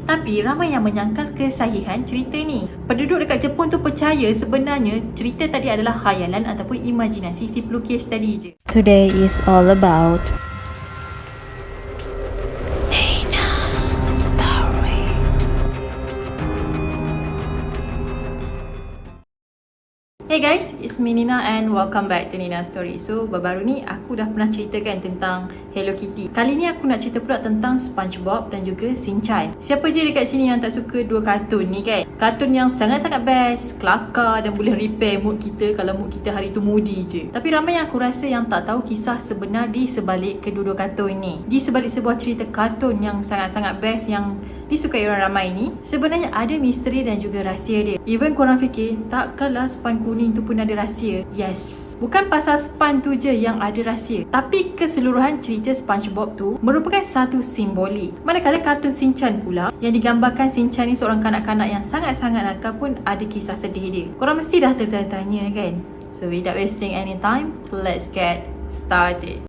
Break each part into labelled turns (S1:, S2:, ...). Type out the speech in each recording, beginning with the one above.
S1: Tapi ramai yang menyangkal kesahihan cerita ni. Penduduk dekat Jepun tu percaya sebenarnya cerita tadi adalah khayalan ataupun imajinasi si pelukis tadi je.
S2: Today is all about story.
S1: Hey guys, it's me Nina and welcome back to Nina Story. So, baru-baru ni aku dah pernah ceritakan tentang Hello Kitty. Kali ni aku nak cerita pula tentang SpongeBob dan juga Shin-chan. Siapa je dekat sini yang tak suka dua kartun ni kan? Kartun yang sangat-sangat best, kelakar dan boleh repair mood kita kalau mood kita hari tu moody je. Tapi ramai yang aku rasa yang tak tahu kisah sebenar di sebalik kedua-dua kartun ni. Di sebalik sebuah cerita kartun yang sangat-sangat best yang disukai orang ramai ni, sebenarnya ada misteri dan juga rahsia dia. Even korang fikir, takkanlah span kuning tu pun ada rahsia? Yes, bukan pasal span tu je yang ada rahsia, tapi keseluruhan cerita SpongeBob tu merupakan satu simbolik. Manakala kartun Shin-chan pula, yang digambarkan Shin-chan ni seorang kanak-kanak yang sangat-sangat nakal pun ada kisah sedih dia. Korang mesti dah tertanya kan? So without wasting any time, let's get started.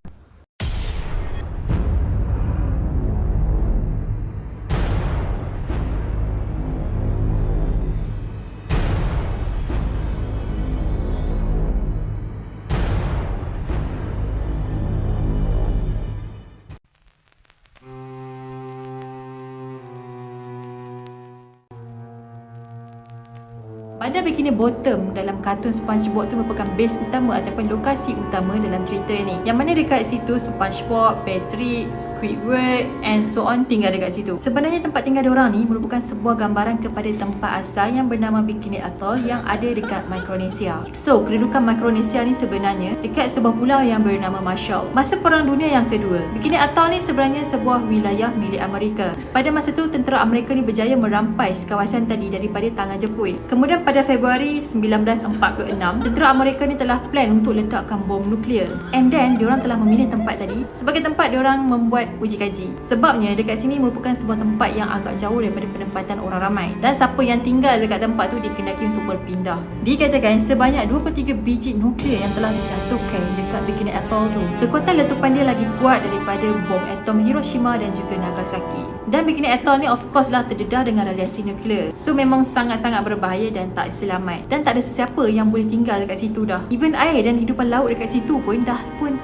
S1: Bandar Bikini Bottom dalam kartun SpongeBob tu merupakan base utama ataupun lokasi utama dalam cerita ni. Yang mana dekat situ SpongeBob, Patrick, Squidward and so on tinggal dekat situ. Sebenarnya tempat tinggal diorang ni merupakan sebuah gambaran kepada tempat asal yang bernama Bikini Atoll yang ada dekat Micronesia. So, kedudukan Micronesia ni sebenarnya dekat sebuah pulau yang bernama Marshall. Masa Perang Dunia yang kedua, Bikini Atoll ni sebenarnya sebuah wilayah milik Amerika. Pada masa tu, tentera Amerika ni berjaya merampas kawasan tadi daripada tangan Jepun. Kemudian pada Februari 1946, tentera Amerika ni telah plan untuk letakkan bom nuklear. And then, diorang telah memilih tempat tadi sebagai tempat diorang membuat uji kaji. Sebabnya, dekat sini merupakan sebuah tempat yang agak jauh daripada penempatan orang ramai. Dan siapa yang tinggal dekat tempat tu dikendaki untuk berpindah. Dikatakan sebanyak 23 biji nuklear yang telah dijatuhkan dekat Bikini Atoll tu. Kekuatan letupan dia lagi kuat daripada bom atom Hiroshima dan juga Nagasaki. Dan Bikini Atoll ni of course lah terdedah dengan radiasi nuklear. So, memang sangat-sangat berbahaya dan tak selamat. Dan tak ada sesiapa yang boleh tinggal dekat situ dah. Even air dan hidupan laut dekat situ pun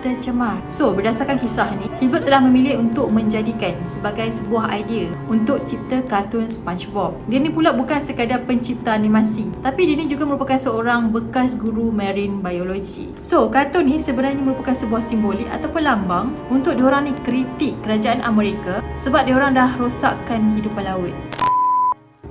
S1: tercemar. So, berdasarkan kisah ni, Hilbert telah memilih untuk menjadikan sebagai sebuah idea untuk cipta kartun SpongeBob. Dia ni pula bukan sekadar pencipta animasi, tapi dia ni juga merupakan seorang bekas guru marine biology. So, kartun ni sebenarnya merupakan sebuah simbolik ataupun lambang untuk diorang ni kritik kerajaan Amerika sebab diorang dah rosakkan hidupan laut.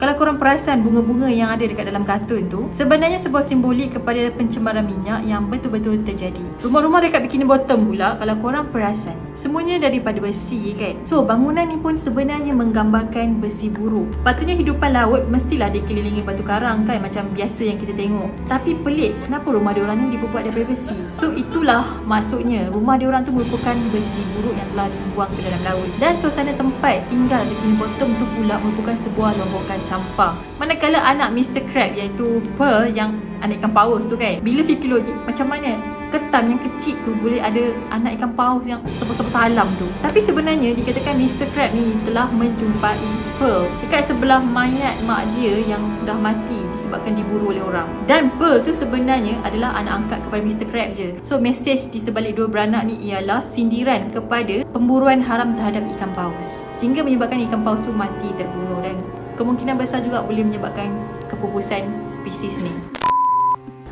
S1: Kalau korang perasan bunga-bunga yang ada dekat dalam kartun tu, sebenarnya sebuah simbolik kepada pencemaran minyak yang betul-betul terjadi. Rumah-rumah dekat Bikini Bottom pula, kalau korang perasan, semuanya daripada besi kan. So, bangunan ni pun sebenarnya menggambarkan besi buruk. Patutnya hidupan laut mestilah dikelilingi batu karang kan, macam biasa yang kita tengok. Tapi pelik, kenapa rumah diorang ni dibuat daripada besi? So, itulah maksudnya rumah diorang tu merupakan besi buruk yang telah dibuang ke dalam laut. Dan suasana tempat tinggal Bikini Bottom tu pula merupakan sebuah lombokan sampah. Manakala anak Mr. Crab iaitu Pearl yang anak ikan paus tu kan, bila fikir logik macam mana ketam yang kecil tu boleh ada anak ikan paus yang sebesar-besar alam tu. Tapi sebenarnya dikatakan Mr. Crab ni telah menjumpai Pearl dekat sebelah mayat mak dia yang dah mati disebabkan diburu oleh orang. Dan Pearl tu sebenarnya adalah anak angkat kepada Mr. Crab je. So, message di sebalik dua beranak ni ialah sindiran kepada pemburuan haram terhadap ikan paus, sehingga menyebabkan ikan paus tu mati terbunuh dan kemungkinan besar juga boleh menyebabkan kepupusan spesies ni.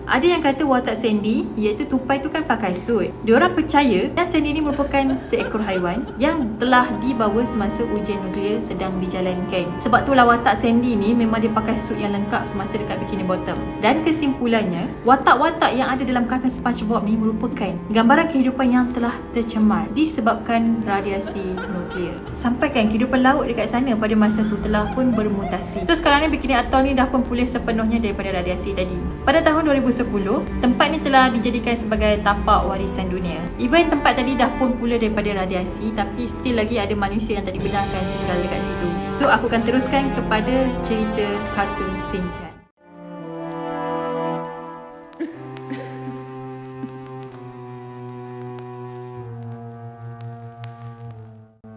S1: Ada yang kata watak Sandy, iaitu tupai tu kan pakai suit. Diorang percaya yang Sandy ni merupakan seekor haiwan yang telah dibawa semasa ujian nuklear sedang dijalankan. Sebab itulah watak Sandy ni memang dia pakai suit yang lengkap semasa dekat Bikini Bottom. Dan kesimpulannya, watak-watak yang ada dalam kartun SpongeBob ni merupakan gambaran kehidupan yang telah tercemar disebabkan radiasi nuklear. Sampai kan kehidupan laut dekat sana pada masa tu telah pun bermutasi. So, sekarang ni Bikini Atoll ni dah pun pulih sepenuhnya daripada radiasi tadi. Pada tahun 2010, tempat ni telah dijadikan sebagai tapak warisan dunia. Even tempat tadi dah pun pulih daripada radiasi, tapi still lagi ada manusia yang tak dibenarkan tinggal dekat situ. So, aku akan teruskan kepada cerita kartun Shin-chan.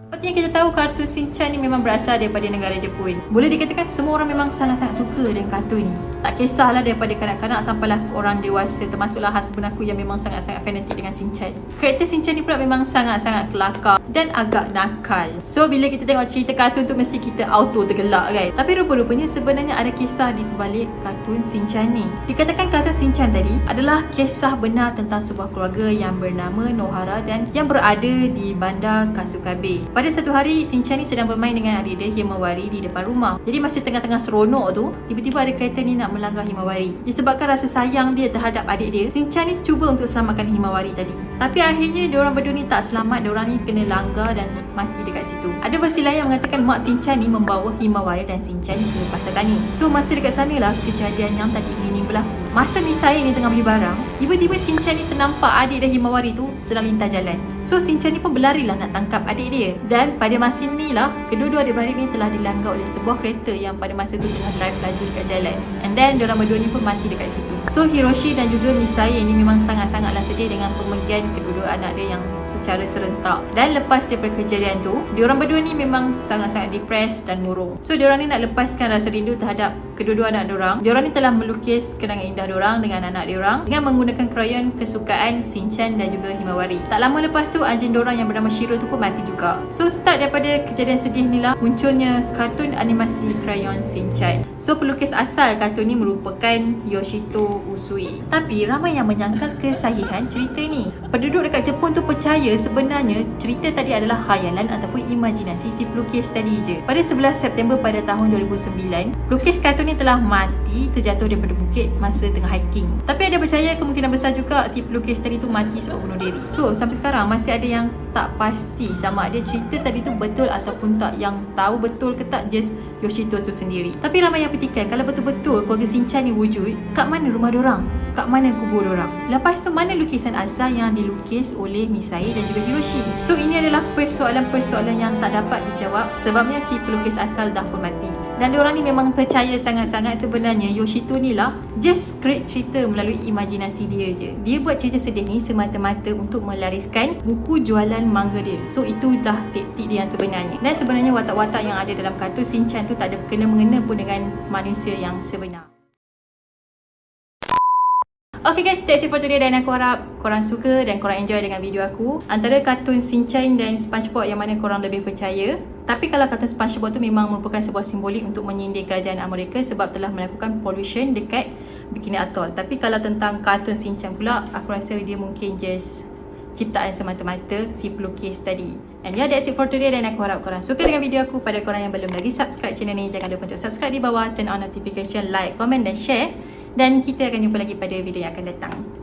S1: Seperti yang kita tahu kartun Shinchan ni memang berasal daripada negara Jepun. Boleh dikatakan semua orang memang sangat-sangat suka dengan kartun ni. Tak kisahlah daripada kanak-kanak sampailah orang dewasa, termasuklah husband aku yang memang sangat-sangat fanatik dengan Shinchan. Karakter Shinchan ni pula memang sangat-sangat kelakar dan agak nakal. So bila kita tengok cerita kartun tu mesti kita auto tergelak kan. Tapi rupa-rupanya sebenarnya ada kisah di sebalik kartun Shinchan ni. Dikatakan kartun Shinchan tadi adalah kisah benar tentang sebuah keluarga yang bernama Nohara dan yang berada di bandar Kasukabe. Pada satu hari Shinchan ni sedang bermain dengan adik dia Himawari di depan rumah. Jadi masa tengah-tengah seronok tu, tiba-tiba ada kereta ni nak melanggar Himawari. Disebabkan rasa sayang dia terhadap adik dia, Shinchan ni cuba untuk selamatkan Himawari tadi. Tapi akhirnya diorang berdua ni tak selamat, diorang ni kena langgar dan mati dekat situ. Ada versi lain yang mengatakan mak Shinchan ni membawa Himawari dan Shinchan ke pasar tani. So masa dekat sana lah kejadian yang tadi ini berlaku. Masa Misai ni tengah beli barang, tiba-tiba Shinchan ni ternampak adik dan Himawari tu sedang lintas jalan. So Shinchan ni pun berlarilah nak tangkap adik dia. Dan pada masa ni lah, kedua-dua adik-beradik ni telah dilanggar oleh sebuah kereta yang pada masa tu tengah drive laju dekat jalan. And then diorang berdua ni pun mati dekat situ. So Hiroshi dan juga Misai ni memang sangat-sangatlah sedih dengan pemergian kedua-dua anak dia yang secara serentak. Dan lepas daripada kejadian tu, diorang berdua ni memang sangat-sangat depressed dan murung. So diorang ni nak lepaskan rasa rindu terhadap kedua-dua anak diorang. Diorang ni telah melukis kenangan indah diorang dengan anak diorang dengan menggunakan krayon kesukaan Shinchan dan juga Himawari. Tak lama lepas tu anjing diorang yang bernama Shiro tu pun mati juga. So start daripada kejadian sedih ni lah munculnya kartun animasi krayon Shinchan. So pelukis asal kartun ni merupakan Yoshito Usui. Tapi ramai yang menyangkal kesahihan cerita ni. Penduduk dekat Jepun tu percaya sebenarnya cerita tadi adalah khayalan ataupun imajinasi si pelukis tadi je. Pada 11 September pada tahun 2009, pelukis kartun ni telah mati terjatuh daripada bukit masa tengah hiking. Tapi ada percaya kemungkinan besar juga si pelukis tadi tu mati sebab bunuh diri. So sampai sekarang masih ada yang tak pasti sama ada cerita tadi tu betul ataupun tak. Yang tahu betul ke tak just Yoshito tu sendiri. Tapi ramai yang petikan kalau betul-betul keluarga Shinchan ni wujud, kat mana rumah dorang? Kat mana kubur dorang? Lepas tu mana lukisan asal yang dilukis oleh Misai dan juga Hiroshi? So ini adalah persoalan-persoalan yang tak dapat dijawab sebabnya si pelukis asal dah pun mati. Dan diorang ni memang percaya sangat-sangat sebenarnya Yoshito ni lah just create cerita melalui imajinasi dia je. Dia buat cerita sedih ni semata-mata untuk melariskan buku jualan manga dia. So itulah taktik dia yang sebenarnya. Dan sebenarnya watak-watak yang ada dalam kartun Shinchan tu tak ada kena-mengena pun dengan manusia yang sebenar. Okay guys, that's it for today dan aku harap korang suka dan korang enjoy dengan video aku. Antara kartun Shinchan dan SpongeBob yang mana korang lebih percaya? Tapi kalau kata SpongeBob tu memang merupakan sebuah simbolik untuk menyindir kerajaan Amerika sebab telah melakukan pollution dekat Bikini Atoll. Tapi kalau tentang kartun Shinchan pula, aku rasa dia mungkin just ciptaan semata-mata si pelukis tadi. And yeah, that's it for today dan aku harap korang suka dengan video aku. Pada korang yang belum lagi subscribe channel ni, jangan lupa untuk subscribe di bawah, turn on notification, like, comment dan share. Dan kita akan jumpa lagi pada video yang akan datang.